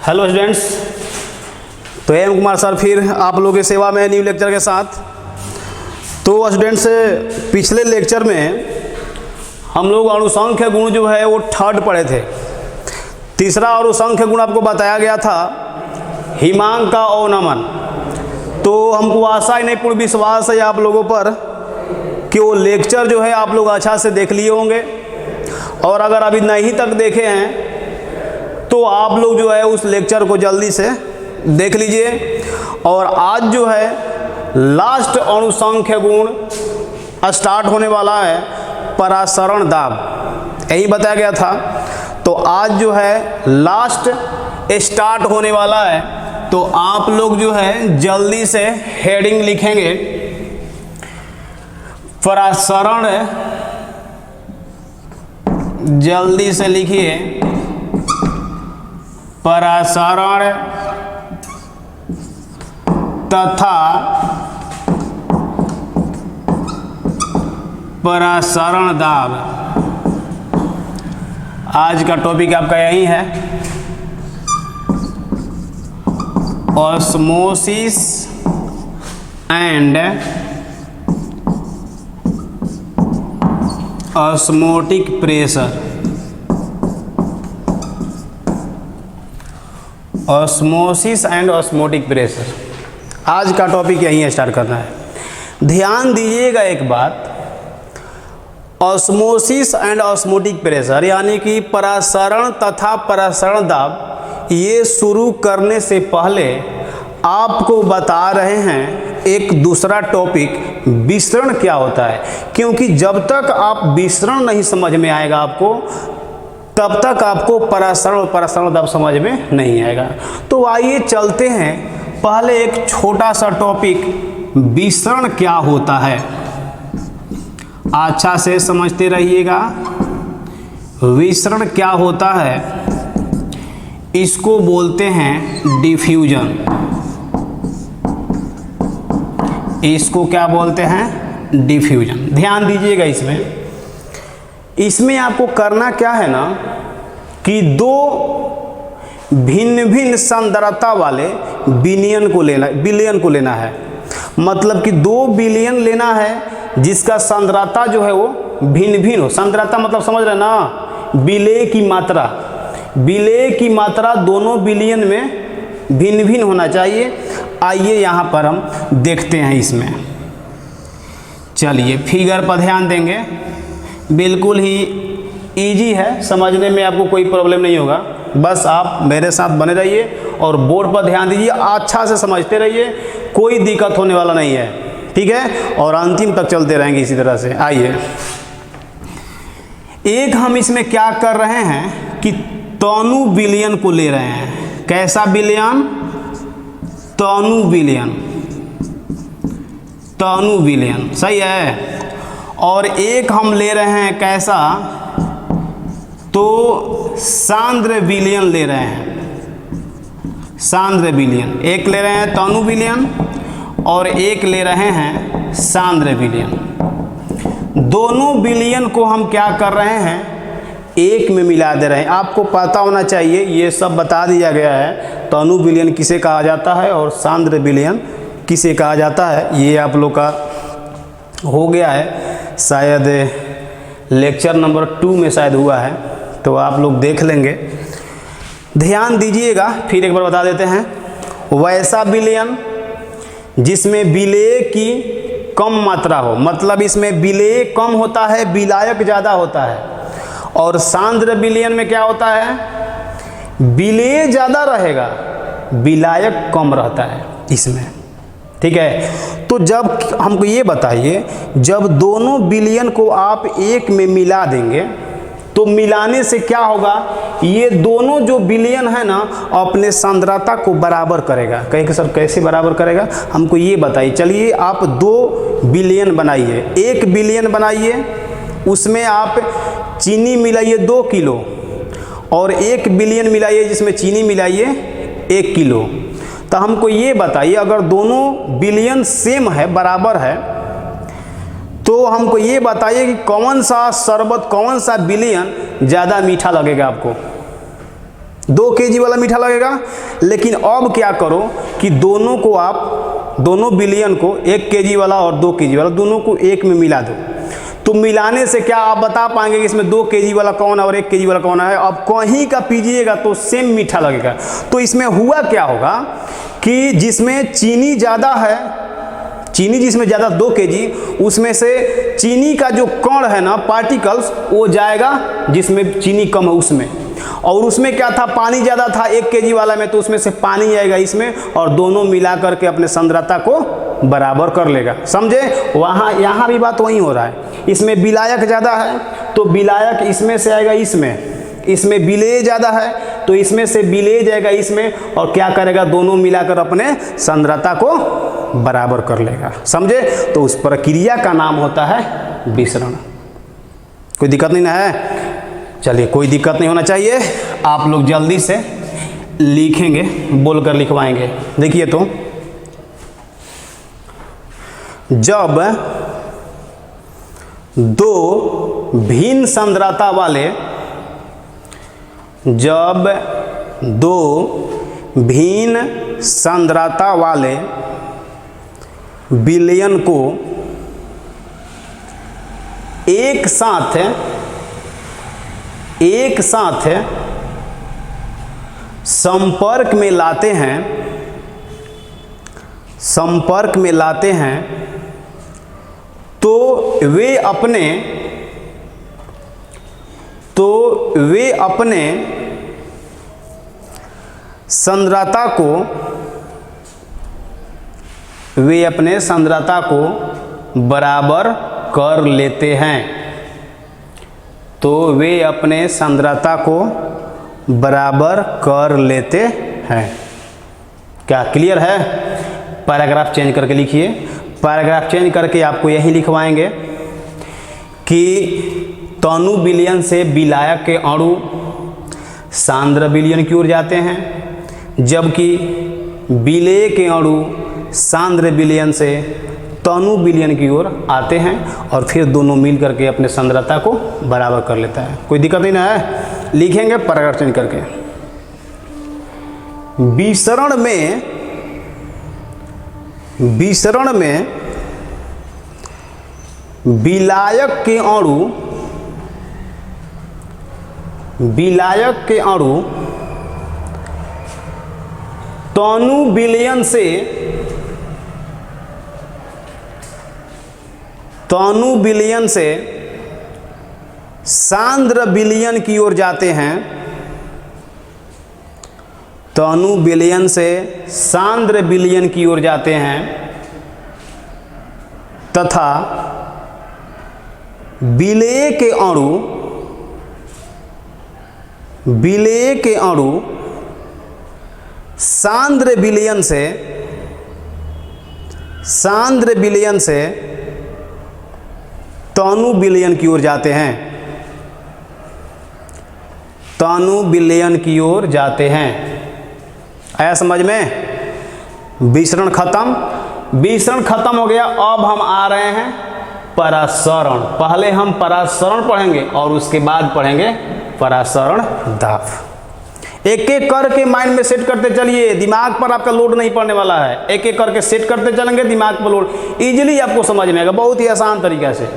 Hello students, तो M Kumar sir फिर आप लोगों की सेवा में न्यू लेक्चर के साथ। तो स्टूडेंट्स, पिछले लेक्चर में हम लोग अनुसंख्य गुण जो है वो थर्ड पढ़े थे। तीसरा अनुसंख्य गुण आपको बताया गया था हिमांक का अवनमन। तो हमको आशा ही नहीं पूर्ण विश्वास है आप लोगों पर कि वो लेक्चर जो है आप लोग अच्छा से देख लिए होंगे, और अगर अभी नहीं तक देखे हैं तो आप लोग जो है उस लेक्चर को जल्दी से देख लीजिए। और आज जो है लास्ट अनुसंख्य गुण स्टार्ट होने वाला है, परासरण दाब, यही बताया गया था। तो आज जो है लास्ट स्टार्ट होने वाला है, तो आप लोग जो है जल्दी से हेडिंग लिखेंगे परासरण, जल्दी से लिखिए परासरण तथा परासरण दाब। आज का टॉपिक आपका यही है, osmosis and osmotic pressure. Osmosis and osmotic pressure, आज का टॉपिक यही स्टार्ट करना है। ध्यान दीजिएगा एक बात, ऑस्मोसिस एंड ऑस्मोटिक प्रेशर यानी कि परासरण तथा परासरण दाब, ये शुरू करने से पहले आपको बता रहे हैं एक दूसरा टॉपिक, विसरण क्या होता है। क्योंकि जब तक आप विसरण नहीं समझ में आएगा आपको, तब तक आपको परासरण और परासरण दाब समझ में नहीं आएगा। तो आइए चलते हैं, पहले एक छोटा सा टॉपिक, विसरण क्या होता है, अच्छा से समझते रहिएगा। विसरण क्या होता है, इसको बोलते हैं डिफ्यूजन। इसको क्या बोलते हैं, डिफ्यूजन। ध्यान दीजिएगा इसमें आपको करना क्या है ना, कि दो भिन्न भिन्न सांद्रता वाले विलयन को लेना है। मतलब कि दो विलयन लेना है जिसका सांद्रता जो है वो भिन्न भिन्न हो। सांद्रता मतलब समझ रहे ना, विलेय की मात्रा, विलेय की मात्रा दोनों विलयन में भिन्न भिन्न होना चाहिए। आइए यहाँ पर हम देखते हैं इसमें। चलिए फिगर पर ध्यान देंगे, बिल्कुल ही इजी है, समझने में आपको कोई प्रॉब्लम नहीं होगा। बस आप मेरे साथ बने रहिए और बोर्ड पर ध्यान दीजिए, अच्छा से समझते रहिए, कोई दिक्कत होने वाला नहीं है, ठीक है। और अंतिम तक चलते रहेंगे इसी तरह से। आइए, एक हम इसमें क्या कर रहे हैं कि तनु विलयन को ले रहे हैं। कैसा विलयन, तनु विलयन, तनु विलयन, सही है। और एक हम ले रहे हैं कैसा, तो सांद्र विलयन ले रहे हैं, सांद्र विलयन। एक ले रहे हैं तनु विलयन और एक ले रहे हैं सांद्र विलयन। दोनों विलयन को हम क्या कर रहे हैं, एक में मिला दे रहे हैं। आपको पता होना चाहिए, ये सब बता दिया गया है, तनु विलयन किसे कहा जाता है और सांद्र विलयन किसे कहा जाता है। ये आप लोग का हो गया है, शायद लेक्चर नंबर 2 में शायद हुआ है, तो आप लोग देख लेंगे। ध्यान दीजिएगा, फिर एक बार बता देते हैं। वैसा विलयन जिसमें विलेय की कम मात्रा हो, मतलब इसमें विलेय कम होता है, विलायक ज़्यादा होता है। और सांद्र विलयन में क्या होता है, विलेय ज़्यादा रहेगा, विलायक कम रहता है इसमें, ठीक है। तो जब हमको ये बताइए, जब दोनों विलयन को आप एक में मिला देंगे तो मिलाने से क्या होगा, ये दोनों जो विलयन है ना अपने सांद्रता को बराबर करेगा। कहेंगे सर कैसे बराबर करेगा, हमको ये बताइए। चलिए आप दो विलयन बनाइए, एक विलयन बनाइए, उसमें आप चीनी मिलाइए 2 किलो और एक विलयन मिलाइए जिसमें चीनी मिलाइए 1 किलो। तो हमको ये बताइए, अगर दोनों विलयन सेम है, बराबर है, तो हमको ये बताइए कि कौन सा शरबत, कौन सा विलयन ज़्यादा मीठा लगेगा आपको। 2 kg वाला मीठा लगेगा। लेकिन अब क्या करो कि दोनों को आप, दोनों विलयन को, 1 kg वाला और 2 kg वाला, दोनों को एक में मिला दो। तो मिलाने से क्या आप बता पाएंगे कि इसमें 2 kg वाला कौन है और 1 kg वाला कौन है। अब कहीं का पीजिएगा तो सेम मीठा लगेगा। तो इसमें हुआ क्या होगा कि जिसमें चीनी ज़्यादा है, चीनी जिसमें ज़्यादा 2 kg, उसमें से चीनी का जो कण है ना, पार्टिकल्स, वो जाएगा जिसमें चीनी कम है उसमें। और उसमें क्या था, पानी ज़्यादा था 1 kg वाला में, तो उसमें से पानी आएगा इसमें और दोनों मिला करके अपने सांद्रता को बराबर कर लेगा। समझे? वहाँ यहाँ भी बात वही हो रहा है। इसमें विलायक ज़्यादा है तो विलायक इसमें से आएगा इसमें विलेय ज़्यादा है तो इसमें से विलेय जाएगा इसमें, और क्या करेगा, दोनों मिलाकर अपने सांद्रता को बराबर कर लेगा। समझे? तो उस प्रक्रिया का नाम होता है विसरण। कोई दिक्कत नहीं ना है? चलिए, कोई दिक्कत नहीं होना चाहिए। आप लोग जल्दी से लिखेंगे, बोलकर लिखवाएंगे। देखिए तो, जब 2 भिन्न सांद्रता वाले, जब 2 भिन्न सांद्रता वाले विलयन को एक साथ संपर्क में लाते हैं, तो वे अपने सांद्रता को बराबर कर लेते हैं। तो वे अपने सांद्रता को बराबर कर लेते हैं। क्या क्लियर है? पैराग्राफ चेंज करके लिखिए। पैराग्राफ चेंज करके आपको यही लिखवाएंगे कि तनु विलयन से विलायक के अणु सांद्र विलयन की ओर जाते हैं, जबकि विलेय के अणु सांद्र विलयन से तनु विलयन की ओर आते हैं और फिर दोनों मिल करके अपने सांद्रता को बराबर कर लेता है। कोई दिक्कत नहीं ना है? लिखेंगे पैराग्राफ चेंज करके। विसरण में विलायक के अणु तनु विलयन से सांद्र विलयन की ओर जाते हैं। तनु विलयन से सांद्र विलयन की ओर जाते हैं तथा विलेय के अणु सांद्र विलयन से तनु विलयन की ओर जाते हैं। तनु विलयन की ओर जाते हैं। आया समझ में? विसरण खत्म हो गया। अब हम आ रहे हैं परासरण। पहले हम परासरण पढ़ेंगे और उसके बाद पढ़ेंगे परासरण दाब। एक एक करके माइंड में सेट करते चलिए, दिमाग पर आपका लोड नहीं पड़ने वाला है। एक एक करके सेट करते चलेंगे, दिमाग पर लोड इजीली आपको समझ में आएगा, बहुत ही आसान तरीका से।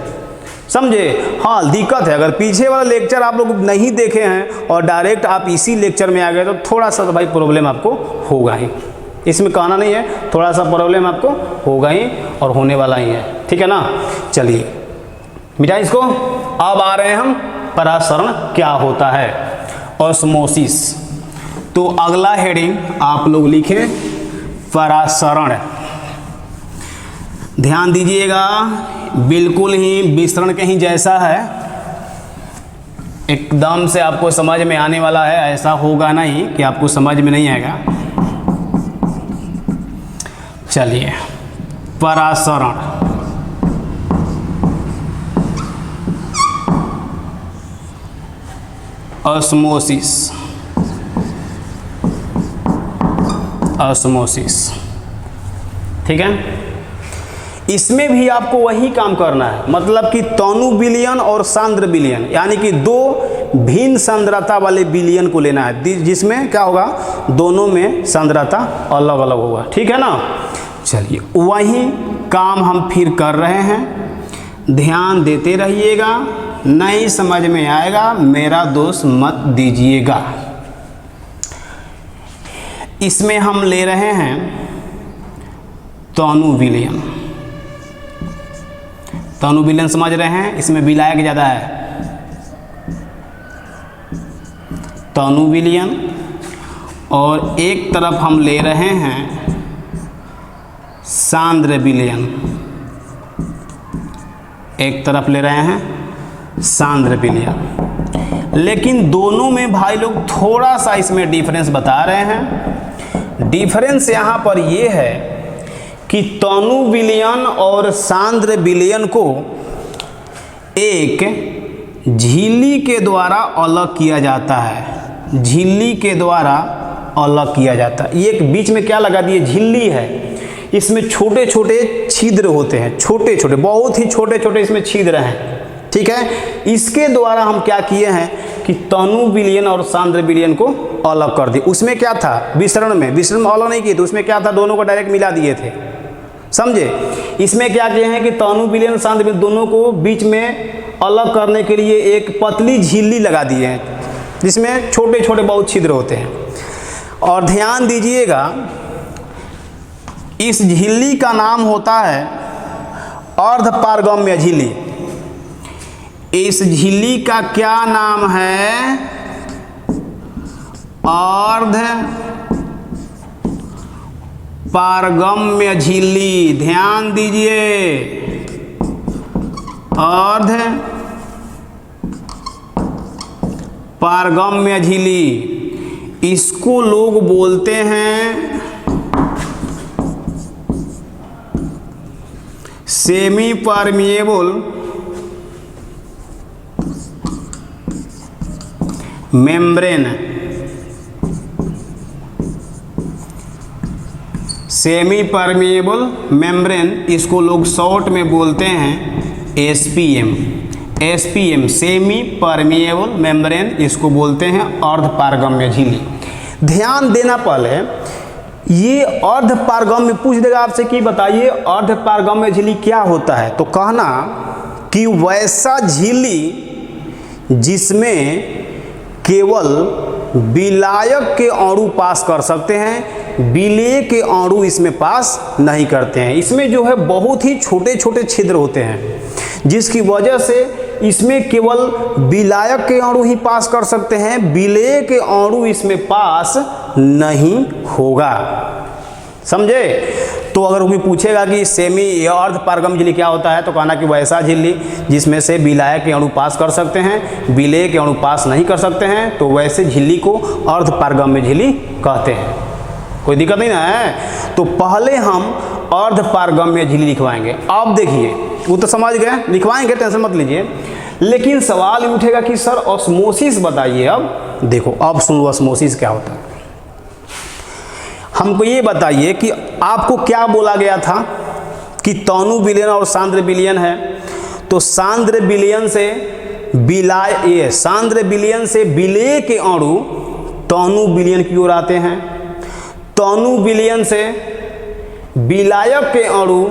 समझे? हाँ, दिक्कत है अगर पीछे वाला लेक्चर आप लोग नहीं देखे हैं और डायरेक्ट आप इसी लेक्चर में आ गए तो थोड़ा सा तो भाई प्रॉब्लम आपको होगा ही। इसमें कहना नहीं है, थोड़ा सा प्रॉब्लम आपको होगा ही और होने वाला ही है। ठीक है ना? चलिए मिटा इसको। अब आ रहे हैं हम परासरण क्या होता है, ऑस्मोसिस। तो अगला हेडिंग आप लोग लिखें परासरण। ध्यान दीजिएगा, बिल्कुल ही विसरण के ही जैसा है, एकदम से आपको समझ में आने वाला है। ऐसा होगा नहीं कि आपको समझ में नहीं आएगा। चलिए, परासरण। ऑस्मोसिस। ठीक है? इसमें भी आपको वही काम करना है, मतलब कि तनु विलयन और सांद्र विलयन, यानी कि 2 भिन्न सांद्रता वाले विलयन को लेना है, जिसमें क्या होगा, दोनों में सांद्रता अलग अलग होगा। ठीक है ना। चलिए वही काम हम फिर कर रहे हैं, ध्यान देते रहिएगा, नहीं समझ में आएगा मेरा दोष मत दीजिएगा। इसमें हम ले रहे हैं तनु विलयन। तनु विलयन समझ रहे हैं, इसमें विलायक ज़्यादा है, तनु विलयन। और एक तरफ हम ले रहे हैं सांद्र विलयन, एक तरफ ले रहे हैं सांद्र विलयन। लेकिन दोनों में भाई लोग थोड़ा सा इसमें डिफरेंस बता रहे हैं। डिफरेंस यहाँ पर ये है कि तनु विलयन और सांद्र विलयन को एक झिल्ली के द्वारा अलग किया जाता है, झिल्ली के द्वारा अलग किया जाता है। ये एक बीच में क्या लगा दिए, झिल्ली है, इसमें छोटे छोटे छिद्र होते हैं, छोटे छोटे, बहुत ही छोटे छोटे इसमें छिद्र हैं। ठीक है, इसके द्वारा हम क्या किए हैं कि तनु विलयन और सांद्र विलयन को अलग कर दिए। उसमें क्या था, विसरण में अलग नहीं किए थे, उसमें क्या था, दोनों को डायरेक्ट मिला दिए थे, समझे। इसमें क्या किए हैं कि तनु विलयन सांद्र विलयन दोनों को बीच में अलग करने के लिए एक पतली झिल्ली लगा दिए हैं, जिसमें छोटे छोटे बहुत छिद्र होते हैं। और ध्यान दीजिएगा, इस झिल्ली का नाम होता है अर्धपारगम्य झिल्ली। इस झिल्ली का क्या नाम है, अर्ध पारगम्य झिल्ली। ध्यान दीजिए, अर्ध पारगम्य झिल्ली, इसको लोग बोलते हैं semi permeable membrane. Semi permeable membrane, इसको लोग शॉर्ट में बोलते हैं SPM. SPM semi permeable membrane, इसको बोलते हैं अर्धपारगम्य झिल्ली। ध्यान देना, पहले ये अर्धपारगम्य पूछ देगा आपसे कि बताइए अर्धपारगम्य झिल्ली क्या होता है, तो कहना कि वैसा झिल्ली जिसमें केवल विलायक के अणु पास कर सकते हैं, विलेय के अणु इसमें पास नहीं करते हैं। इसमें जो है बहुत ही छोटे छोटे छिद्र होते हैं, जिसकी वजह से इसमें केवल विलायक के अणु ही पास कर सकते हैं, विलेय के अणु इसमें पास नहीं होगा, समझे। तो अगर कोई पूछेगा कि सेमी या अर्धपारगम्य झिल्ली क्या होता है, तो कहना कि वैसा झिल्ली जिसमें से विलायक के अणु पास कर सकते हैं, विलेय के अणु पास नहीं कर सकते हैं, तो वैसे झिल्ली को अर्धपारगम्य झिल्ली कहते हैं। कोई दिक्कत नहीं ना है। तो पहले हम अर्धपारगम्य झिल्ली लिखवाएंगे। अब देखिए, वो तो समझ गए, लिखवाएंगे, टेंशन मत लीजिए। लेकिन सवाल उठेगा कि सर ऑस्मोसिस बताइए। अब देखो, अब सुन लो ऑस्मोसिस क्या होता है। हमको ये बताइए कि आपको क्या बोला गया था कि तनु विलयन और सांद्र विलयन है, तो सांद्र विलयन से सांद्र विलयन से विलेय के अणु तनु विलयन की ओर आते हैं, तनु विलयन से विलायक के अणु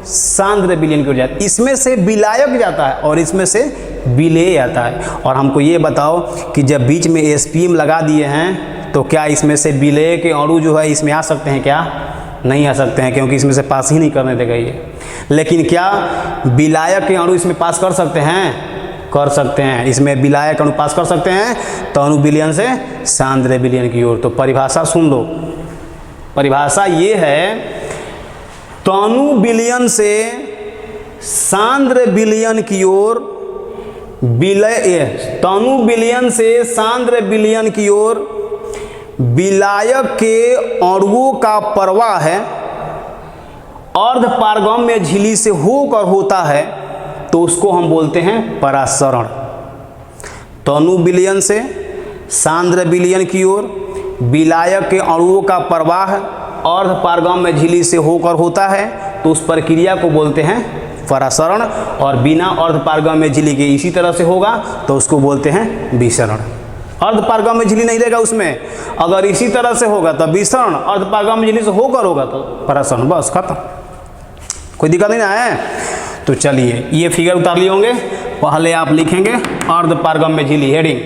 सांद्र विलयन की ओर जाते हैं। इसमें से विलायक जाता है और इसमें से विलेय आता है। और हमको ये बताओ कि जब बीच में एसपीएम लगा दिए हैं, तो क्या इसमें से विलेय के अणु जो है इसमें आ सकते हैं क्या? नहीं आ सकते हैं, क्योंकि इसमें से पास ही नहीं करने देगा ये। लेकिन क्या विलायक के अणु इसमें पास कर सकते हैं? कर सकते हैं। इसमें विलायक अणु पास कर सकते हैं तनु विलयन से सांद्र विलयन की ओर। तो परिभाषा सुन लो, परिभाषा ये है, तनु विलयन से सांद्र विलयन की ओर तनु विलयन से सांद्र विलयन की ओर विलायक के अणुओं का प्रवाह है अर्धपारगम्य झिल्ली से होकर होता है, तो उसको हम बोलते हैं परासरण। तनु विलयन से सांद्र विलयन की ओर विलायक के अणुओं का प्रवाह अर्धपारगम्य झिल्ली से होकर होता है, तो उस प्रक्रिया को बोलते हैं परासरण, और बिना अर्धपारगम्य झिल्ली के इसी तरह से होगा तो उसको बोलते हैं विसरण। अर्धपारगम्य झिल्ली नहीं रहेगा उसमें, अगर इसी तरह से होगा तो विसरण, अर्धपारगम्य झिल्ली से होकर होगा तो परासरण, बस खत्म, कोई दिक्कत नहीं ना है। तो चलिए ये फिगर उतार लिए होंगे, पहले आप लिखेंगे अर्धपारगम्य झिल्ली, हेडिंग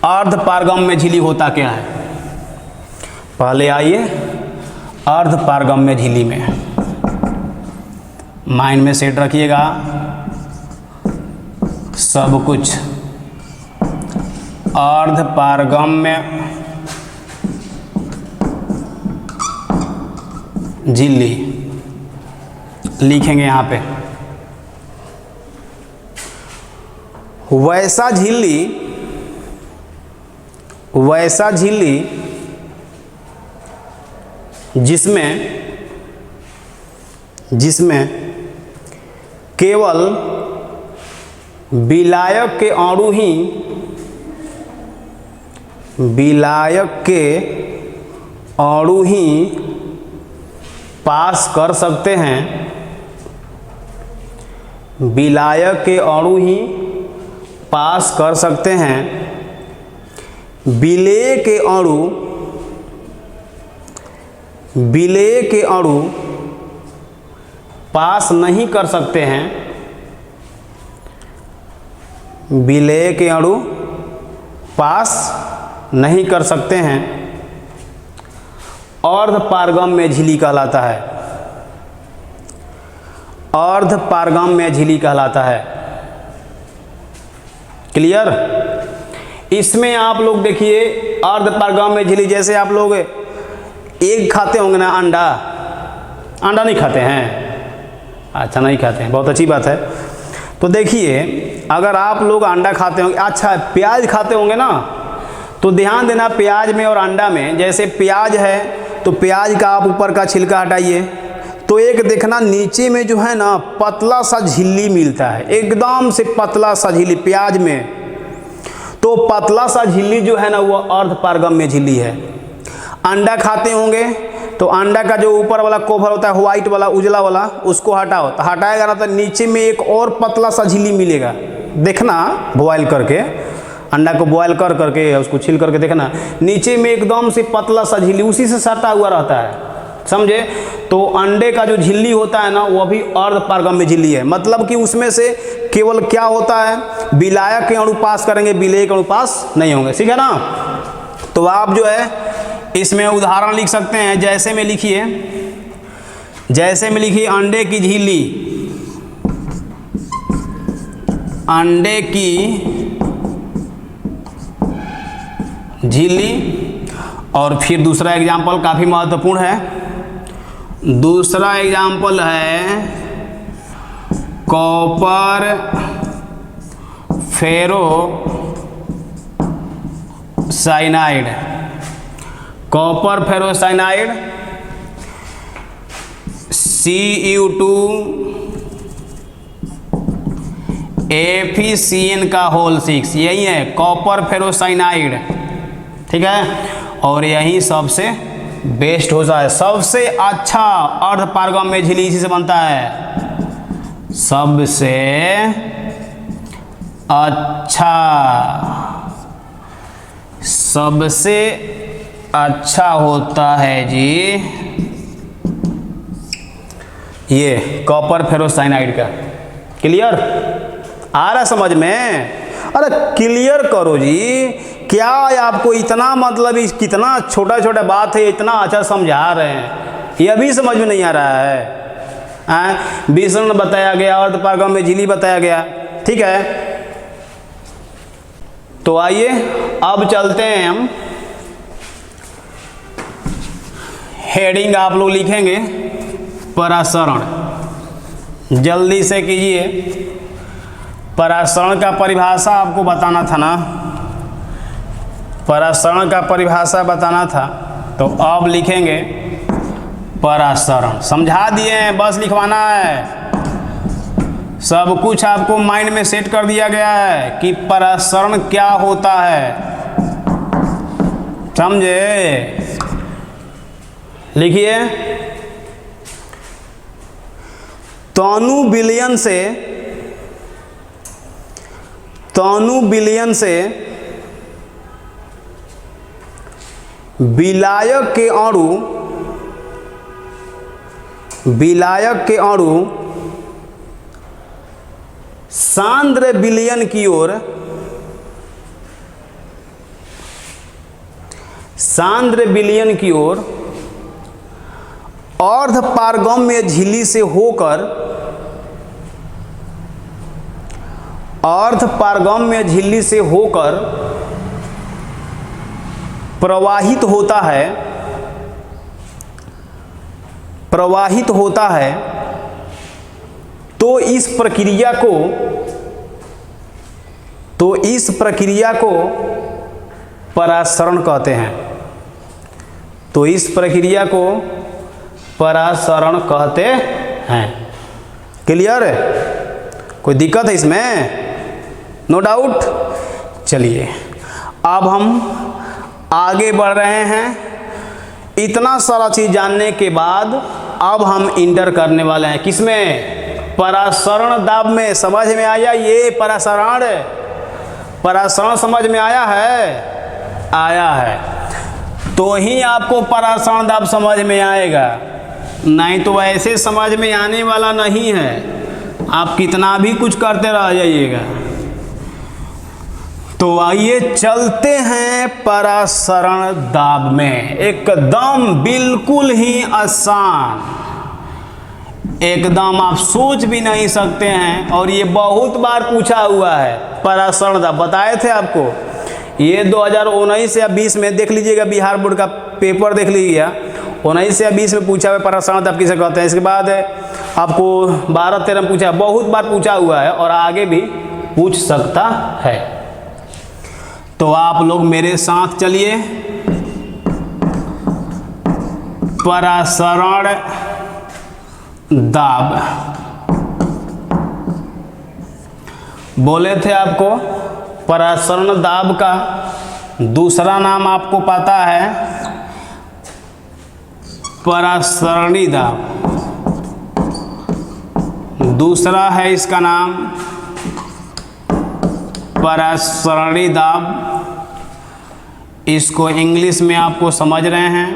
अर्धपारगम्य झिल्ली होता क्या है। पहले आइए अर्धपारगम्य झिल्ली में, माइंड में सेट रखिएगा सब कुछ। अर्धपारगम्य झिल्ली लिखेंगे यहाँ पे। वैसा झिल्ली जिसमें केवल विलायक के अणु ही पास कर सकते हैं, विलायक के अणु ही पास कर सकते हैं, विलेय के अणु पास नहीं कर सकते हैं, विलेय के अणु पास नहीं कर सकते हैं, अर्धपारगम्य झिल्ली कहलाता है, अर्धपारगम्य झिल्ली कहलाता है। क्लियर। इसमें आप लोग देखिए अर्धपारगम्य झिल्ली, जैसे आप लोग एग खाते होंगे ना, अंडा नहीं खाते हैं, अच्छा नहीं खाते हैं, बहुत अच्छी बात है। तो देखिए अगर आप लोग अंडा खाते होंगे, अच्छा प्याज खाते होंगे ना, तो ध्यान देना प्याज में और अंडा में, जैसे प्याज है तो प्याज का आप ऊपर का छिलका हटाइए तो एक देखना नीचे में जो है ना पतला सा झिल्ली मिलता है, एकदम से पतला सा झिल्ली प्याज में। तो पतला सा झिल्ली जो है ना वो अर्धपारगम्य झिल्ली है। अंडा खाते होंगे तो अंडा का जो ऊपर वाला कवर होता है व्हाइट वाला उजला वाला, उसको हटाओ तो हटाएगा ना तो नीचे में एक और पतला सा झिल्ली मिलेगा। देखना बॉयल करके, अंडा को बॉयल करके उसको छील करके देखना, नीचे में एकदम से पतला सा झिल्ली उसी से सटा हुआ रहता है, समझे। तो अंडे का जो झिल्ली होता है ना वो भी अर्धपारगम्य झिल्ली है, मतलब कि उसमें से केवल क्या होता है, विलायक के अणु पास करेंगे, विलेय के अणु पास नहीं होंगे, ठीक है ना। तो आप जो है इसमें उदाहरण लिख सकते हैं, जैसे में लिखिए अंडे की झिल्ली, अंडे की झिल्ली। और फिर दूसरा एग्जाम्पल काफ़ी महत्वपूर्ण है, दूसरा एग्जाम्पल है copper ferrocyanide, copper ferrocyanide Cu2 FeCN का होल 6, यही है कॉपर फेरोसाइनाइड, ठीक है। और यही सबसे बेस्ट होता है, सबसे अच्छा अर्धपारगम्य झिल्ली इसी से बनता है, सबसे अच्छा होता है जी ये कॉपर फेरोसाइनाइड का। क्लियर आ रहा समझ में? अरे क्लियर करो जी, क्या आपको इतना मतलब कितना छोटा छोटा बात है इतना अच्छा समझा रहे हैं, ये भी समझ में नहीं आ रहा है। विसरण बताया गया, अर्धपारगम्य झिल्ली बताया गया, ठीक है। तो आइए अब चलते हैं हम, हेडिंग आप लोग लिखेंगे परासरण, जल्दी से कीजिए। परासरण का परिभाषा आपको बताना था ना, परासरण का परिभाषा बताना था, तो अब लिखेंगे परासरण। समझा दिए हैं, बस लिखवाना है, सब कुछ आपको माइंड में सेट कर दिया गया है कि परासरण क्या होता है, समझे। लिखिए तनु बिलियन से विलायक के अणु सांद्र विलयन की ओर अर्ध पारगम्य झिल्ली से होकर प्रवाहित होता है तो इस प्रक्रिया को परासरण कहते हैं। क्लियर है? कोई दिक्कत है इसमें? No doubt. चलिए अब हम आगे बढ़ रहे हैं। इतना सारा चीज जानने के बाद अब हम इंटर करने वाले हैं किसमें? परासरण दाब में। समझ में आया? ये परासरण समझ में आया है तो ही आपको परासरण दाब समझ में आएगा, नहीं तो ऐसे समझ में आने वाला नहीं है। आप कितना भी कुछ करते रह जाइएगा। तो आइए चलते हैं परासरण दाब में। एकदम बिल्कुल ही आसान, एकदम आप सोच भी नहीं सकते हैं। और ये बहुत बार पूछा हुआ है परासरण दाब, बताए थे आपको। ये 2019 या 20 में देख लीजिएगा, बिहार बोर्ड का पेपर देख लीजिएगा, 19 या 20 में पूछा हुआ परासरण दाब किसे कहते हैं। इसके बाद आपको 12-13 में पूछा, बहुत बार पूछा हुआ है और आगे भी पूछ सकता है। तो आप लोग मेरे साथ चलिए। परासरण दाब बोले थे आपको। परासरण दाब का दूसरा नाम आपको पता है, परासरणी दाब। दूसरा है इसका नाम परासरणी दाब। इसको इंग्लिश में आपको समझ रहे हैं,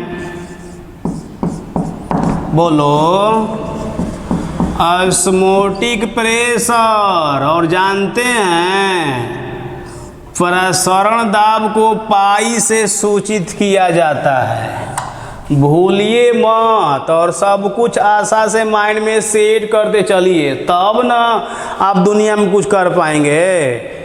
बोलो ऑस्मोटिक प्रेशर। और जानते हैं परासरण दाब को पाई से सूचित किया जाता है, भूलिए मत। और सब कुछ आशा से माइंड में सेट करते चलिए, तब ना आप दुनिया में कुछ कर पाएंगे।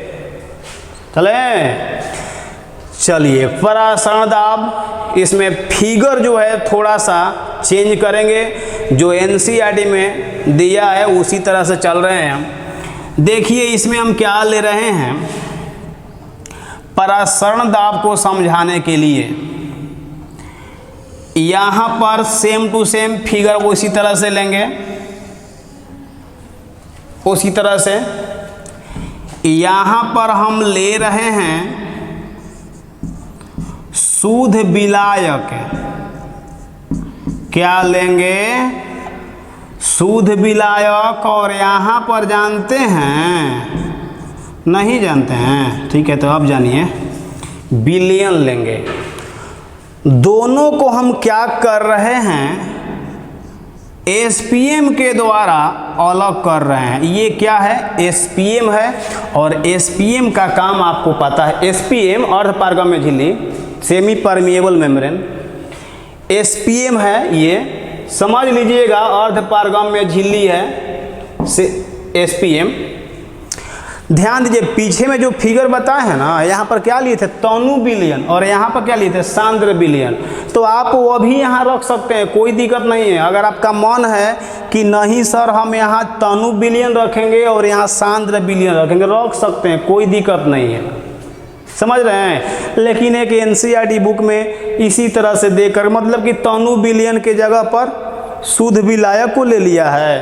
चलिए परासरण दाब, इसमें फिगर जो है थोड़ा सा चेंज करेंगे। जो एनसीईआरटी में दिया है उसी तरह से चल रहे हैं हम। देखिए इसमें हम क्या ले रहे हैं, परासरण दाब को समझाने के लिए यहाँ पर सेम टू सेम फिगर उसी तरह से लेंगे। उसी तरह से यहाँ पर हम ले रहे हैं शुद्ध विलायक। क्या लेंगे? शुद्ध विलायक। और यहाँ पर जानते हैं, नहीं जानते हैं? ठीक है, तो अब जानिए, विलयन लेंगे। दोनों को हम क्या कर रहे हैं, एसपीएम के द्वारा अलग कर रहे हैं। ये क्या है? एसपीएम है। और एसपीएम का काम आपको पता है, एसपीएम अर्ध पारगम्य झिल्ली, सेमी परमिएबल मेम्ब्रेन। एसपीएम है, ये समझ लीजिएगा अर्ध पारगम्य झिल्ली है एसपीएम। ध्यान दीजिए, पीछे में जो फिगर बताए हैं ना, यहाँ पर क्या लिए थे? तनु विलयन। और यहाँ पर क्या लिए थे? सांद्र विलयन। तो आप वो भी यहाँ रख सकते हैं, कोई दिक्कत नहीं है। अगर आपका मन है कि नहीं सर हम यहाँ तनु विलयन रखेंगे और यहाँ सांद्र विलयन रखेंगे, रख सकते हैं, कोई दिक्कत नहीं है। समझ रहे हैं? लेकिन एक एनसीईआरटी बुक में इसी तरह से देकर, मतलब कि तनु विलयन के जगह पर शुद्ध विलायक को ले लिया है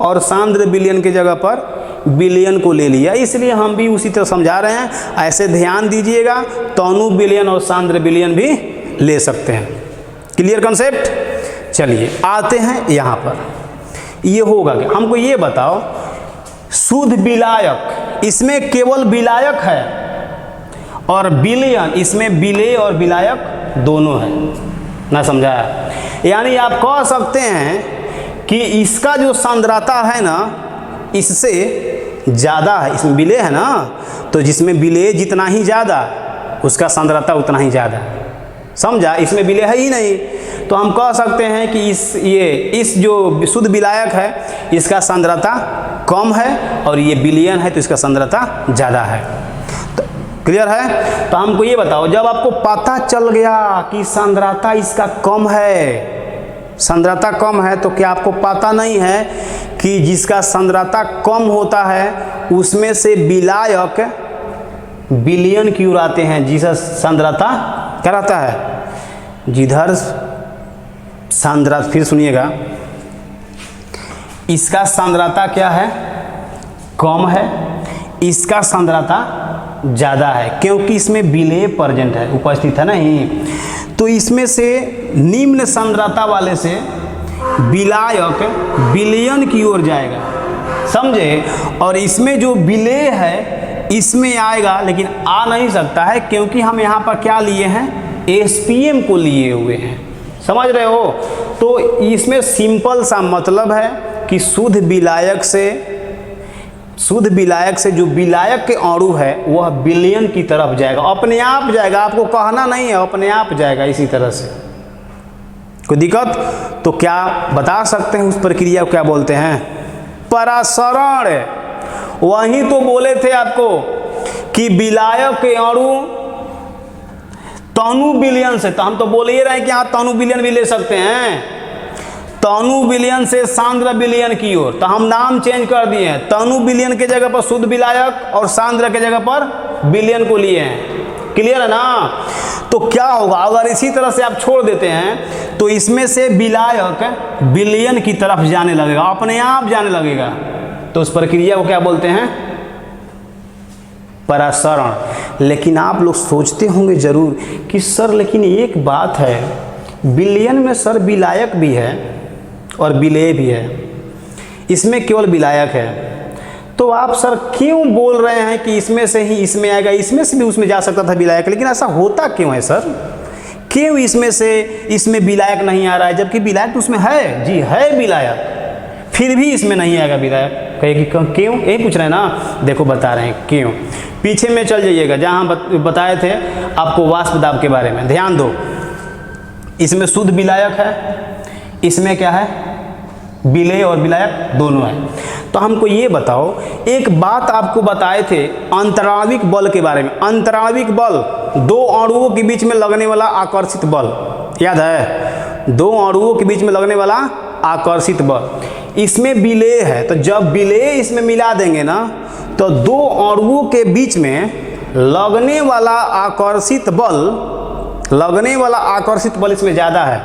और सांद्र विलयन के जगह पर विलयन को ले लिया, इसलिए हम भी उसी तरह समझा रहे हैं। ऐसे ध्यान दीजिएगा, तनु विलयन और सांद्र विलयन भी ले सकते हैं। Clear concept? चलिए आते हैं यहाँ पर। ये होगा क्या? हमको ये बताओ, शुद्ध विलायक इसमें केवल विलायक है, और विलयन इसमें विलेय और विलायक दोनों है ना, समझाया? यानी आप कह सकते हैं कि इसका जो सांद्रता है ना इससे ज़्यादा है, इसमें विलेय है ना, तो जिसमें विलेय जितना ही ज़्यादा उसका सांद्रता उतना ही ज़्यादा, समझा? इसमें विलेय है ही नहीं, तो हम कह सकते हैं कि इस जो शुद्ध विलायक है इसका सांद्रता कम है, और ये विलयन है तो इसका सांद्रता ज़्यादा है। तो क्लियर है? तो हमको ये बताओ, जब आपको पता चल गया कि सांद्रता इसका कम है, सांद्रता कम है, तो क्या आपको पता नहीं है कि जिसका सांद्रता कम होता है उसमें से विलायक विलयन की ओर आते हैं, जिसका सांद्रता क्या रहता है? जिधर सांद्रता, फिर सुनिएगा, इसका सांद्रता क्या है? कम है, इसका सांद्रता ज़्यादा है, क्योंकि इसमें विलेय प्रेजेंट है, उपस्थित है नहीं। तो इसमें से निम्न सांद्रता वाले से विलायक विलयन की ओर जाएगा, समझे? और इसमें जो विलेय है इसमें आएगा, लेकिन आ नहीं सकता है क्योंकि हम यहाँ पर क्या लिए हैं? एसपीएम को लिए हुए हैं, समझ रहे हो? तो इसमें सिंपल सा मतलब है कि शुद्ध विलायक से जो विलायक के अणु है वह विलयन की तरफ जाएगा, अपने आप जाएगा, आपको कहना नहीं है, अपने आप जाएगा इसी तरह से। कोई दिक्कत? तो क्या बता सकते हैं उस प्रक्रिया को क्या बोलते हैं? परासरण। वही तो बोले थे आपको कि विलायक के अणु तनु विलयन से, तो हम तो बोल ही रहे हैं कि यहाँ तनु विलयन भी ले सकते हैं, तनु विलयन से सांद्र विलयन की ओर। तो हम नाम चेंज कर दिए हैं, तनु विलयन के जगह पर शुद्ध विलायक और सांद्र के जगह पर विलयन को लिए हैं। क्लियर है ना? तो क्या होगा अगर इसी तरह से आप छोड़ देते हैं, तो इसमें से विलायक विलयन की तरफ जाने लगेगा, अपने आप जाने लगेगा। तो उस प्रक्रिया को क्या बोलते हैं? परासरण। लेकिन आप लोग सोचते होंगे जरूर कि सर लेकिन एक बात है, विलयन में सर विलायक भी है और विलेय भी है, इसमें केवल विलायक है, तो आप सर क्यों बोल रहे हैं कि इसमें से ही इसमें आएगा, इसमें से भी उसमें जा सकता था विलायक? लेकिन ऐसा होता क्यों है सर? क्यों इसमें से इसमें विलायक नहीं आ रहा है, जबकि विलायक तो उसमें है? जी है विलायक, फिर भी इसमें नहीं आएगा विलायक। कहेगी क्यों? यही पूछ रहे हैं ना, देखो बता रहे हैं क्यों। पीछे में चल जाइएगा जहाँ बताए थे आपको वाष्प दाब के बारे में, ध्यान दो। इसमें शुद्ध विलायक है, इसमें क्या है? विलेय और विलायक दोनों है। तो हमको ये बताओ, एक बात आपको बताए थे अंतराणविक बल के बारे में। अंतराणविक बल दो अणुओं के बीच में लगने वाला आकर्षित बल, याद है? दो अणुओं के बीच में लगने वाला आकर्षित बल, इसमें विलेय है। तो जब विलेय इसमें मिला देंगे ना, तो दो अणुओं के बीच में लगने वाला आकर्षित बल इसमें ज़्यादा है।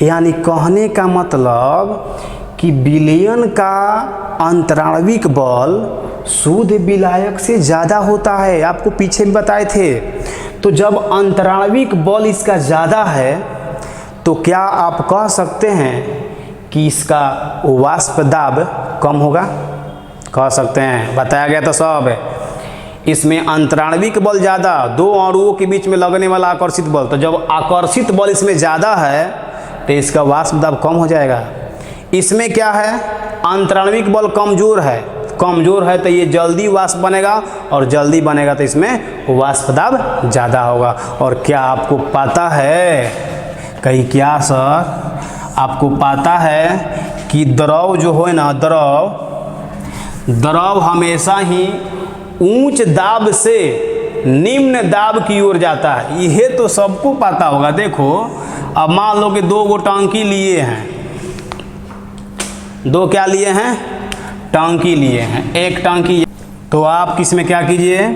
यानी कहने का मतलब कि विलयन का अंतराणविक बल शुद्ध विलायक से ज़्यादा होता है, आपको पीछे भी बताए थे। तो जब अंतराणविक बल इसका ज़्यादा है, तो क्या आप कह सकते हैं कि इसका वाष्प दाब कम होगा? कह सकते हैं, बताया गया तो सब है। इसमें अंतराणविक बल ज़्यादा, दो अणुओं के बीच में लगने वाला आकर्षित बल, तो जब आकर्षित बल इसमें ज़्यादा है तो इसका वाष्प दाब कम हो जाएगा। इसमें क्या है? अंतराणविक बल कमज़ोर है, तो ये जल्दी वाष्प बनेगा, और जल्दी बनेगा तो इसमें वाष्प दाब ज़्यादा होगा। और क्या आपको पता है, कहीं क्या सर आपको पता है कि द्रव जो है ना, द्रव हमेशा ही उच्च दाब से निम्न दाब की ओर जाता है, यह तो सबको पता होगा। देखो अब मान लो कि दो गो टंकी लिए हैं, दो क्या लिए हैं? टंकी लिए हैं। एक टंकी, तो आप किसमें क्या कीजिए,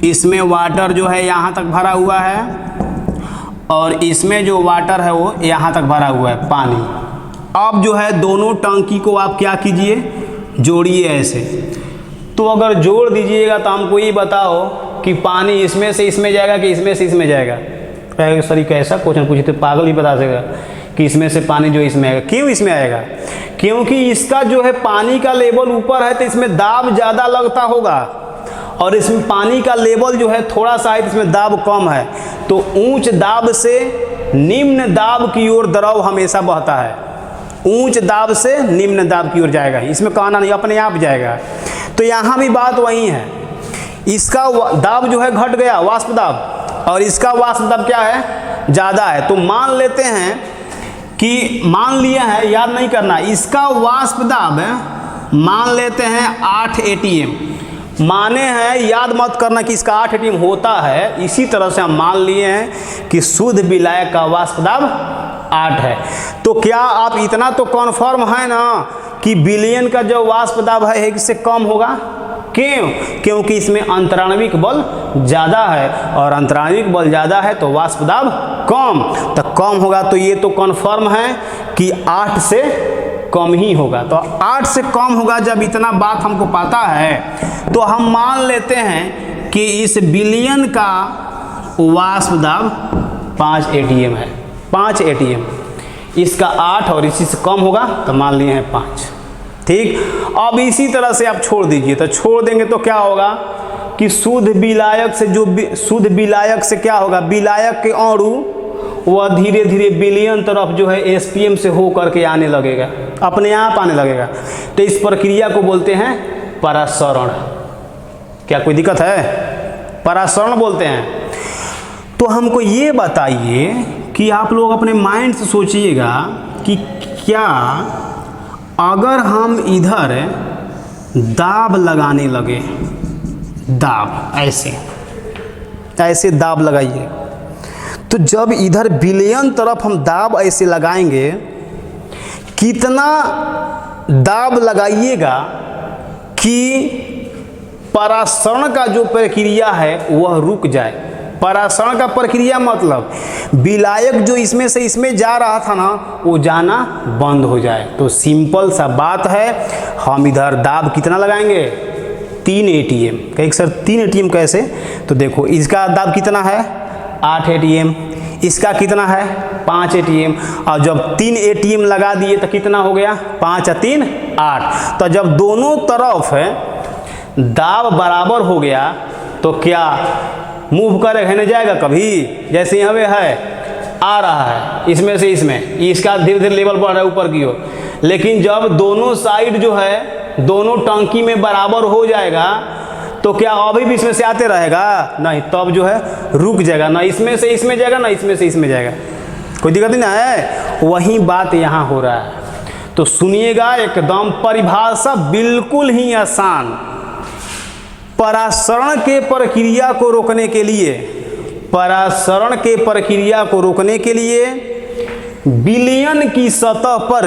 इसमें वाटर जो है यहाँ तक भरा हुआ है, और इसमें जो वाटर है वो यहाँ तक भरा हुआ है, पानी। अब जो है दोनों टंकी को आप क्या कीजिए, जोड़िए ऐसे। तो अगर जोड़ दीजिएगा तो हमको ये बताओ कि पानी इसमें से इसमें जाएगा कि इसमें से इसमें जाएगा? सर कैसा क्वेश्चन पूछे थे, पागल ही बता सकेगा कि इसमें से पानी जो इसमें आएगा। क्यों इसमें आएगा? क्योंकि इसका जो है पानी का लेवल ऊपर है तो इसमें दाब ज़्यादा लगता होगा, और इसमें पानी का लेवल जो है थोड़ा सा है तो इसमें दाब कम है। तो ऊंच दाब से निम्न दाब की ओर द्रव हमेशा बहता है, ऊंच दाब से निम्न दाब की ओर जाएगा, इसमें कहना नहीं, अपने आप जाएगा। तो यहाँ भी बात वही है, इसका दाब जो है घट गया, वाष्प दाब, और इसका वाष्प दाब क्या है? ज़्यादा है। तो मान लेते हैं कि मान लिया है, याद नहीं करना, इसका वाष्प दाब मान लेते हैं 8 atm, माने हैं, याद मत करना कि इसका 8 atm होता है। इसी तरह से हम मान लिए हैं कि शुद्ध विलायक का वाष्प दाब 8 है। तो क्या आप इतना तो कन्फर्म है ना कि विलयन का जो वाष्प दाब है इससे कम होगा? क्यों? क्योंकि इसमें अंतराणविक बल ज़्यादा है, और अंतराणविक बल ज़्यादा है तो वाष्प दाब कम, तो कम होगा। तो ये तो कन्फर्म है कि 8 से कम ही होगा। तो 8 से कम होगा। जब इतना बात हमको पता है तो हम मान लेते हैं कि इस विलयन का वाष्प दाब 5 atm है, 5 atm, इसका 8 और इसी से कम होगा तो मान लिए हैं 5। ठीक, अब इसी तरह से आप छोड़ दीजिए, तो छोड़ देंगे तो क्या होगा कि शुद्ध विलायक से जो शुद्ध विलायक से क्या होगा, विलायक के अणु वह धीरे धीरे विलयन तरफ जो है एसपीएम से हो करके आने लगेगा, अपने आप आने लगेगा। तो इस प्रक्रिया को बोलते हैं परासरण। क्या कोई दिक्कत है? परासरण बोलते हैं। तो हमको ये बताइए कि आप लोग अपने माइंड से सोचिएगा कि क्या अगर हम इधर दाब लगाने लगे, दाब ऐसे ऐसे दाब लगाइए, तो जब इधर विलयन तरफ हम दाब ऐसे लगाएंगे, कितना दाब लगाइएगा कि परासरण का जो प्रक्रिया है वह रुक जाए। परासरण का प्रक्रिया मतलब विलायक जो इसमें से इसमें जा रहा था ना, वो जाना बंद हो जाए। तो सिंपल सा बात है, हम इधर दाब कितना लगाएंगे? 3 atm। कहें सर 3 atm कैसे? तो देखो इसका दाब कितना है? 8 atm, इसका कितना है? 5 atm, और जब 3 atm लगा दिए तो कितना हो गया? 5 और 3 8। तो जब दोनों तरफ दाब बराबर हो गया तो क्या मूव करेगा, नहीं जाएगा कभी? जैसे यहाँ पे है, आ रहा है इसमें से इसमें, इसका धीरे धीरे लेवल बढ़ रहा है ऊपर की ओर, लेकिन जब दोनों साइड जो है दोनों टंकी में बराबर हो जाएगा तो क्या अभी भी इसमें से आते रहेगा? नहीं, तब जो है रुक जाएगा, ना इसमें से इसमें जाएगा ना इसमें से इसमें जाएगा। कोई दिक्कत नहीं ना है? वही बात यहाँ हो रहा है। तो सुनिएगा, एकदम परिभाषा बिल्कुल ही आसान। परासरण के प्रक्रिया को रोकने के लिए, परासरण के प्रक्रिया को रोकने के लिए विलयन की सतह पर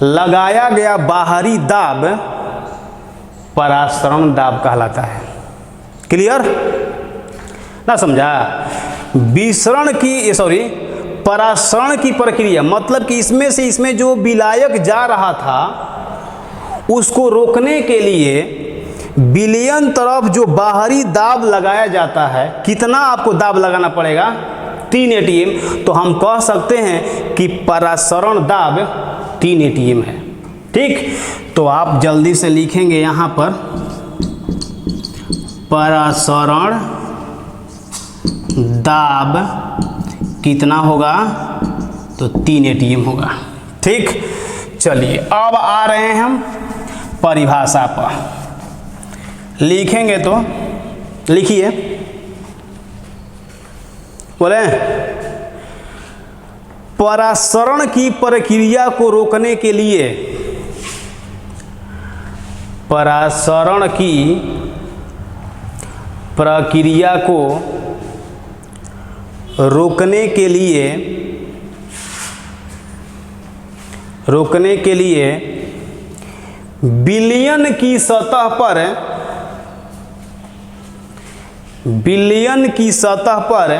लगाया गया बाहरी दाब परासरण दाब कहलाता है। क्लियर ना? समझा? विसरण की परासरण की प्रक्रिया मतलब कि इसमें से इसमें जो विलायक जा रहा था उसको रोकने के लिए विलयन तरफ जो बाहरी दाब लगाया जाता है, कितना आपको दाब लगाना पड़ेगा? 3 atm। तो हम कह सकते हैं कि परासरण दाब 3 atm है। ठीक, तो आप जल्दी से लिखेंगे यहाँ पर परासरण दाब कितना होगा? तो 3 atm होगा। ठीक, चलिए अब आ रहे हैं हम परिभाषा पर। लिखेंगे तो लिखिए, बोले परासरण की प्रक्रिया को रोकने के लिए, परासरण की प्रक्रिया को रोकने के लिए विलयन की सतह पर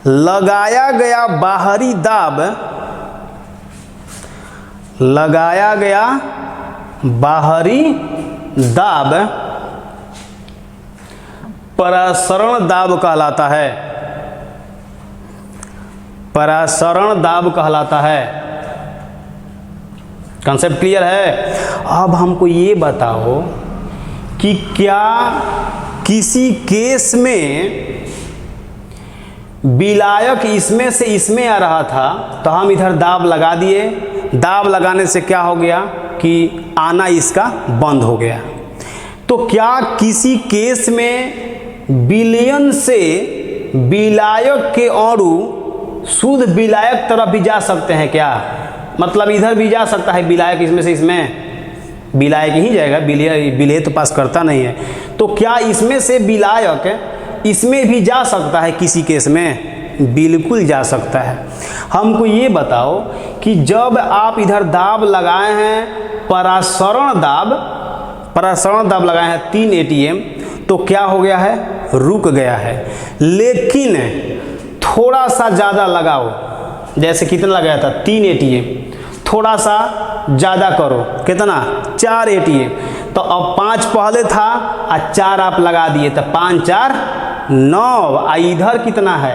लगाया गया बाहरी दाब परासरण दाब कहलाता है। परासरण दाब कहलाता है। कंसेप्ट क्लियर है? अब हमको ये बताओ कि क्या किसी केस में विलायक इसमें से इसमें आ रहा था तो हम इधर दाब लगा दिए, दाब लगाने से क्या हो गया कि आना इसका बंद हो गया। तो क्या किसी केस में विलयन से विलायक के अणु शुद्ध विलायक तरफ भी जा सकते हैं क्या? मतलब इधर भी जा सकता है विलायक, इसमें से इसमें विलायक ही जाएगा, विलय तो पास करता नहीं है। तो क्या इसमें से विलायक इसमें भी जा सकता है किसी केस में? बिल्कुल जा सकता है। हमको ये बताओ कि जब आप इधर दाब लगाए हैं परासरण दाब लगाए हैं 3 ATM, तो क्या हो गया है? रुक गया है। लेकिन थोड़ा सा ज़्यादा लगाओ, जैसे कितना लगाया था 3 ATM, थोड़ा सा ज़्यादा करो, कितना 4 ATM। तो अब 5 पहले था और 4 आप लगा दिए तो 5 4 9, इधर कितना है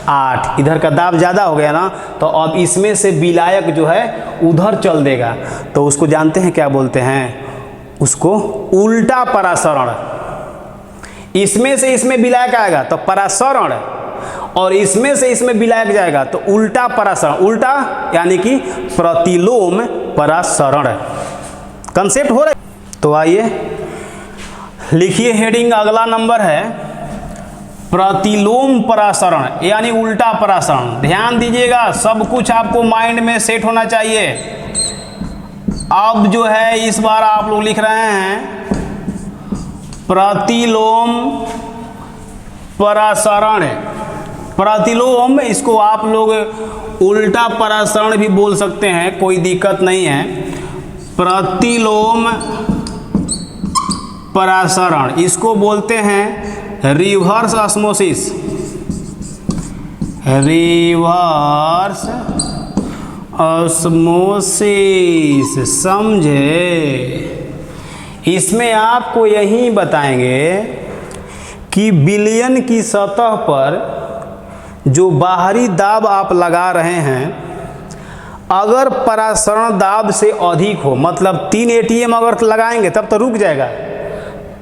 8, इधर का दाब ज़्यादा हो गया ना। तो अब इसमें से विलायक जो है उधर चल देगा, तो उसको जानते हैं क्या बोलते हैं? उसको उल्टा परासरण। इसमें से इसमें विलायक आएगा तो परासरण, और इसमें से इसमें विलायक जाएगा तो उल्टा परासरण। उल्टा यानी कि प्रतिलोम परासरण। कंसेप्ट हो रहा है? तो आइए लिखिए हेडिंग, अगला नंबर है प्रतिलोम परासरण यानी उल्टा परासरण। ध्यान दीजिएगा, सब कुछ आपको माइंड में सेट होना चाहिए। अब जो है इस बार आप लोग लिख रहे हैं प्रतिलोम परासरण। प्रतिलोम, इसको आप लोग उल्टा परासरण भी बोल सकते हैं, कोई दिक्कत नहीं है। प्रतिलोम परासरण, इसको बोलते हैं रिवर्स ऑस्मोसिस। रिवर्स ऑस्मोसिस, समझे? इसमें आपको यही बताएंगे कि विलयन की सतह पर जो बाहरी दाब आप लगा रहे हैं, अगर परासरण दाब से अधिक हो, मतलब 3 ATM अगर लगाएंगे तब तो रुक जाएगा।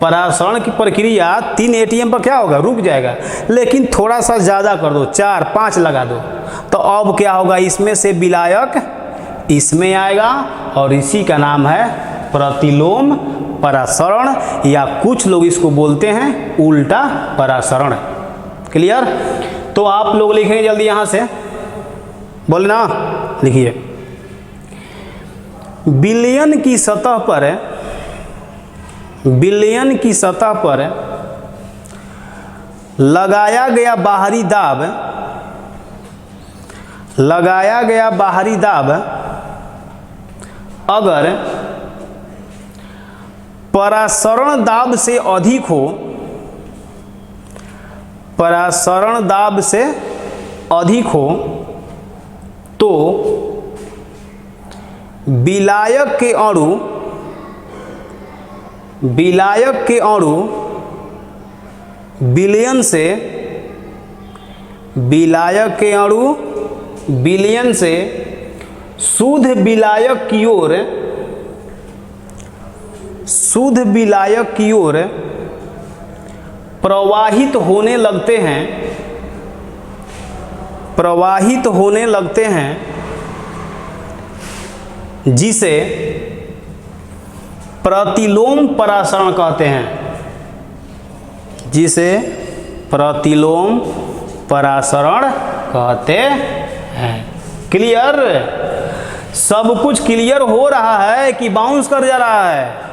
परासरण की प्रक्रिया 3 ATM पर क्या होगा? रुक जाएगा। लेकिन थोड़ा सा ज़्यादा कर दो, 4 5 लगा दो, तो अब क्या होगा? इसमें से विलायक इसमें आएगा और इसी का नाम है प्रतिलोम परासरण, या कुछ लोग इसको बोलते हैं उल्टा परासरण। क्लियर? तो आप लोग लिखेंगे जल्दी यहाँ से, बोले ना, लिखिए विलयन की सतह पर, विलयन की सतह पर लगाया गया बाहरी दाब, लगाया गया बाहरी दाब अगर परासरण दाब से अधिक हो, परासरण दाब से अधिक हो, तो विलायक के अणु, विलायक के अणु विलयन से, विलायक के अणु विलयन से शुद्ध विलायक की ओर, शुद्ध विलायक की ओर प्रवाहित होने लगते हैं, प्रवाहित होने लगते हैं, जिसे प्रतिलोम परासरण कहते हैं, जिसे प्रतिलोम परासरण कहते हैं। क्लियर? सब कुछ क्लियर हो रहा है कि बाउंस कर जा रहा है?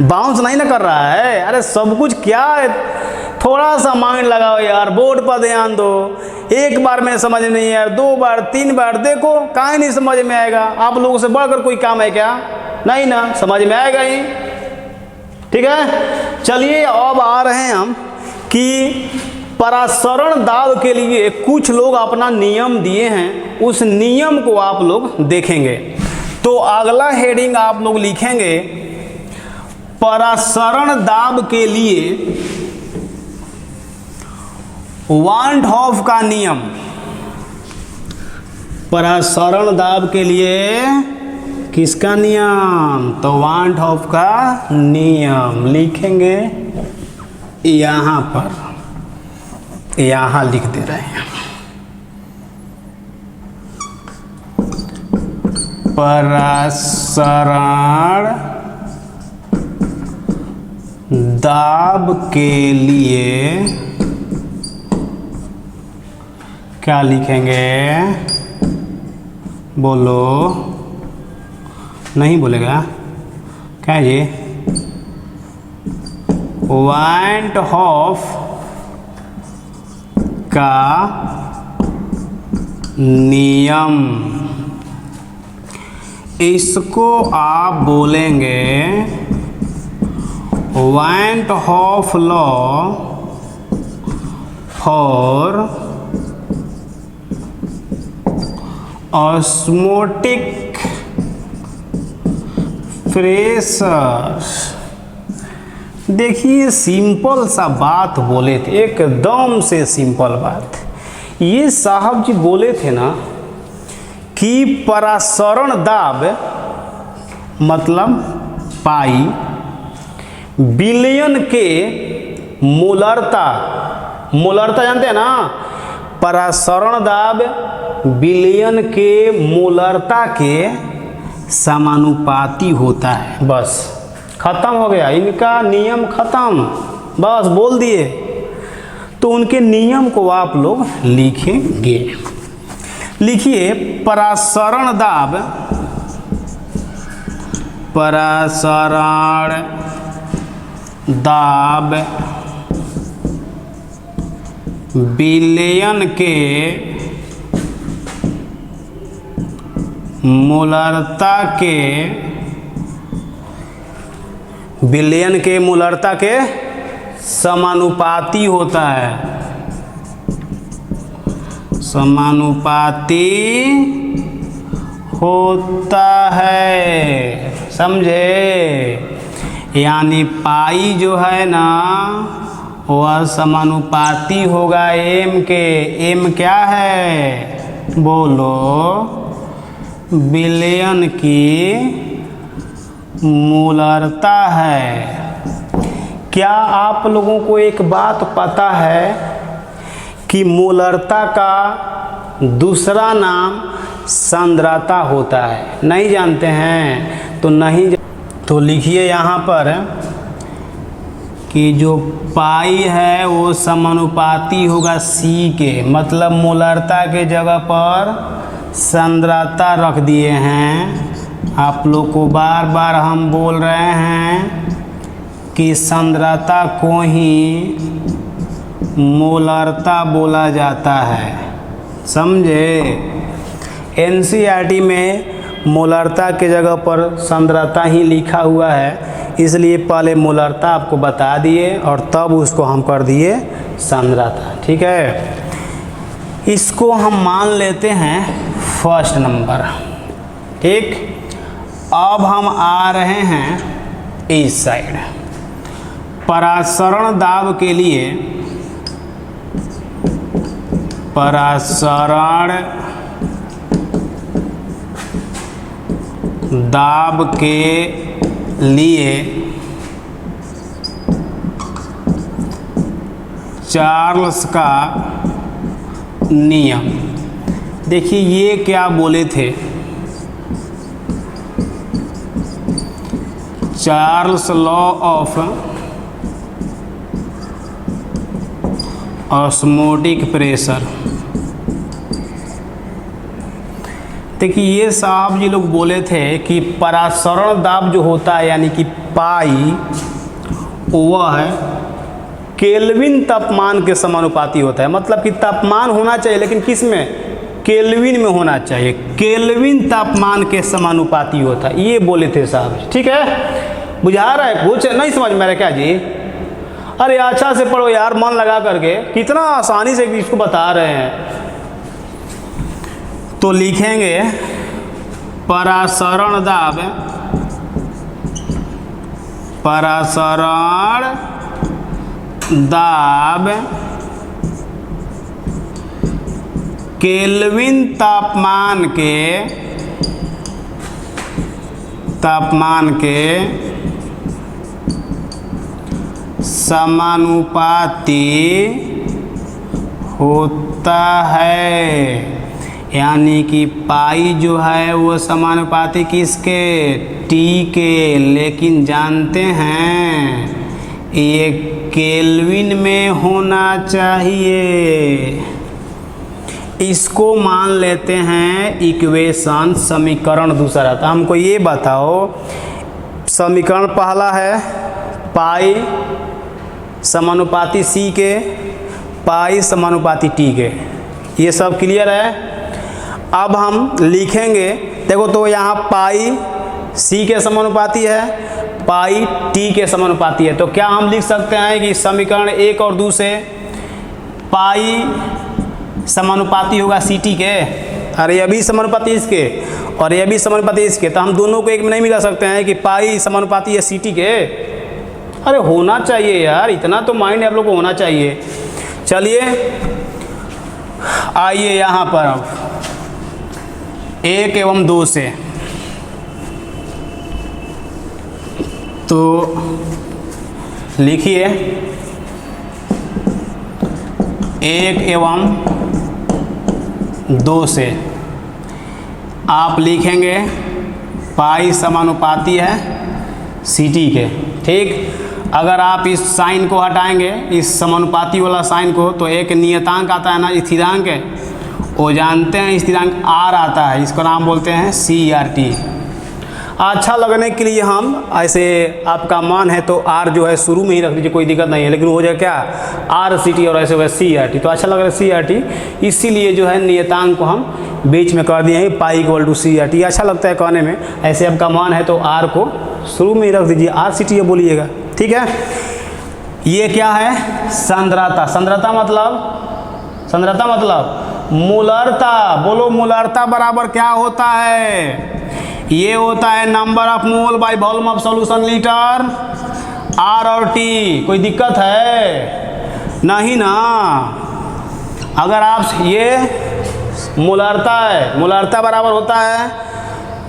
बाउंस नहीं ना कर रहा है। अरे सब कुछ क्या है, थोड़ा सा माइंड लगाओ यार, बोर्ड पर ध्यान दो। एक बार में समझ नहीं यार, 2 बार 3 बार देखो, काहे नहीं समझ में आएगा? आप लोगों से बढ़कर कोई काम है क्या? नहीं ना, समझ में आएगा ही। ठीक है, चलिए अब आ रहे हैं हम कि परासरण दाब के लिए कुछ लोग अपना नियम दिए हैं, उस नियम को आप लोग देखेंगे। तो अगला हेडिंग आप लोग लिखेंगे परासरण दाब के लिए वान 't हॉफ का नियम। परासरण दाब के लिए किसका नियम? तो वान हॉफ का नियम लिखेंगे यहाँ पर, यहाँ लिख दे रहे हैं। परासरण दाब के लिए क्या लिखेंगे? बोलो, नहीं बोलेगा क्या है जी? वान हॉफ का नियम, इसको आप बोलेंगे van't Hoff law for osmotic pressure. देखिए सिंपल सा बात बोले थे, एकदम से सिंपल बात। ये साहब जी बोले थे ना कि परासरण दाब मतलब पाई विलयन के मोलरता, मोलरता जानते हैं ना? परासरण दाब विलयन के मोलरता के समानुपाती होता है। बस खत्म हो गया, इनका नियम खत्म, बस बोल दिए। तो उनके नियम को आप लोग लिखेंगे। लिखिए परासरण दाब, परासरण दाब विलयन के मोलरता के, विलयन के मोलरता के समानुपाती होता है, समानुपाती होता है, समझे? यानी पाई जो है ना वह समानुपाती होगा एम के। एम क्या है? बोलो, विलयन की मोलरता है। क्या आप लोगों को एक बात पता है कि मोलरता का दूसरा नाम सांद्रता होता है? नहीं जानते हैं? तो नहीं, तो लिखिए यहाँ पर कि जो पाई है वो समानुपाती होगा सी के, मतलब मोलरता के जगह पर सांद्रता रख दिए हैं। आप लोग को बार बार हम बोल रहे हैं कि सांद्रता को ही मोलरता बोला जाता है, समझे? एनसीईआरटी में मोलरता के जगह पर सांद्रता ही लिखा हुआ है, इसलिए पहले मोलरता आपको बता दिए और तब उसको हम कर दिए सांद्रता। ठीक है, इसको हम मान लेते हैं फर्स्ट नंबर। ठीक, अब हम आ रहे हैं इस साइड। परासरण दाब के लिए, परासरण दाब के लिए चार्ल्स का नियम। देखिए ये क्या बोले थे? Charles law of osmotic pressure. देखिए ये साहब जी लोग बोले थे कि परासरण दाब जो होता है यानी कि पाई, वह केल्विन तापमान के समानुपाती होता है। मतलब कि तापमान होना चाहिए, लेकिन किस में? केल्विन में होना चाहिए। केल्विन तापमान के समानुपाती होता है, ये बोले थे साहब। ठीक है, बुझा रहा है कुछ? नहीं समझ में आ रहा क्या जी? अरे अच्छा से पढ़ो यार, मन लगा करके, कितना आसानी से इसको बता रहे हैं। तो लिखेंगे परासरण दाब, परासरण दाब केल्विन तापमान के समानुपाती होता है, यानी कि पाई जो है वो समानुपाती किसके, टी के। लेकिन जानते हैं ये केल्विन में होना चाहिए। इसको मान लेते हैं इक्वेशन, समीकरण दूसरा। तो हमको ये बताओ, समीकरण पहला है पाई समानुपाती सी के, पाई समानुपाती टी के। ये सब क्लियर है। अब हम लिखेंगे, देखो तो यहाँ पाई सी के समानुपाती है, पाई टी के समानुपाती है। तो क्या हम लिख सकते हैं कि समीकरण 1 और 2 से पाई समानुपाती होगा सी टी के, और ये भी समानुपाती इसके, और ये भी समानुपाती इसके। तो हम दोनों को एक में नहीं मिला सकते हैं कि पाई समानुपाती है सी टी के। अरे होना चाहिए यार, इतना तो माइंड आप लोग को होना चाहिए। चलिए आइए यहाँ पर अब 1 एवं 2 से, तो लिखिए 1 एवं 2 से आप लिखेंगे पाई समानुपाती है सी टी के। ठीक, अगर आप इस साइन को हटाएंगे, इस समानुपाती वाला साइन को, तो एक नियतांक आता है ना, स्थिरांक है, वो जानते हैं स्थिरांक आर आता है, इसका नाम बोलते हैं सी आर टी। अच्छा लगने के लिए हम ऐसे, आपका मान है तो आर जो है शुरू में ही रख दीजिए, कोई दिक्कत नहीं है, लेकिन हो जाए क्या आर सी टी और ऐसे वैसे सी आर टी, तो अच्छा लग रहा है सी आर टी। इसीलिए जो है नियतांक को हम बीच में कर दिए हैं, pi equal to C R T. अच्छा लगता है कहने में, ऐसे आपका मान है तो आर को शुरू में ही रख दीजिए, आर सी टी बोलिएगा। ठीक है, ये क्या है, सांद्रता। सांद्रता मतलब मूलरता। बोलो मूलरता बराबर क्या होता है, ये होता है number of mole by volume of solution litre, R और टी। कोई दिक्कत है नहीं ना। अगर आप ये मूलरता है, मूलरता बराबर होता है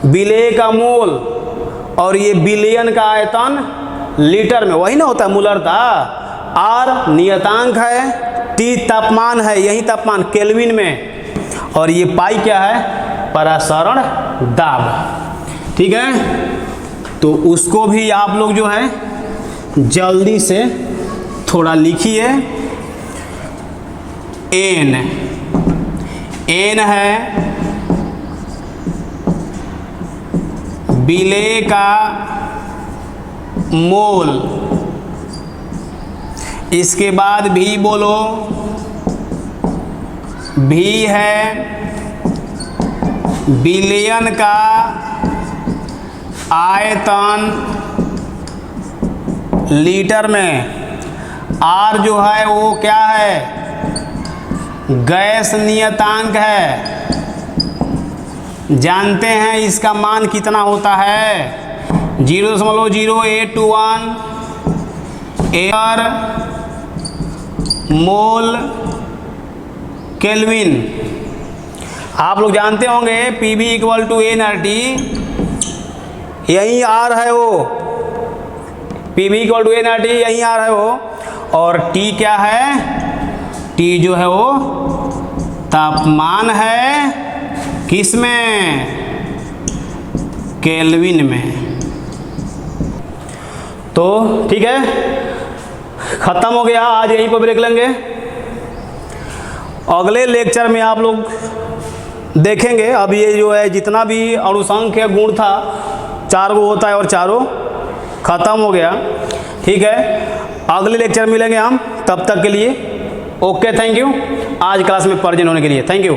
विलेय का मोल और ये बिलियन का आयतन लीटर में, वही ना होता है मूलरता। आर नियतांक है, टी तापमान है, यही तापमान केल्विन में, और ये पाई क्या है, परासरण दाब। ठीक है, तो उसको भी आप लोग जो है जल्दी से थोड़ा लिखिए। एन है विलेय का मोल, इसके बाद भी बोलो, भी है बिलियन का आयतन लीटर में, आर जो है वो क्या है, गैस नियतांक है। जानते हैं इसका मान कितना होता है, 0.0821 एयर मोल केल्विन। आप लोग जानते होंगे P V equal to N R T, यही आर है वो, P V equal to N R T, यही आर है वो। और टी क्या है, टी जो है वो तापमान है, किस में, केल्विन में। तो ठीक है, खत्म हो गया, आज यहीं पर ब्रेक लेंगे। अगले लेक्चर में आप लोग देखेंगे, अब ये जो है जितना भी अणुसंख्य गुण था, 4 गो होता है और चारों खत्म हो गया। ठीक है, अगले लेक्चर मिलेंगे हम, तब तक के लिए ओके, थैंक यू। आज क्लास में प्रेजेंट होने के लिए थैंक यू।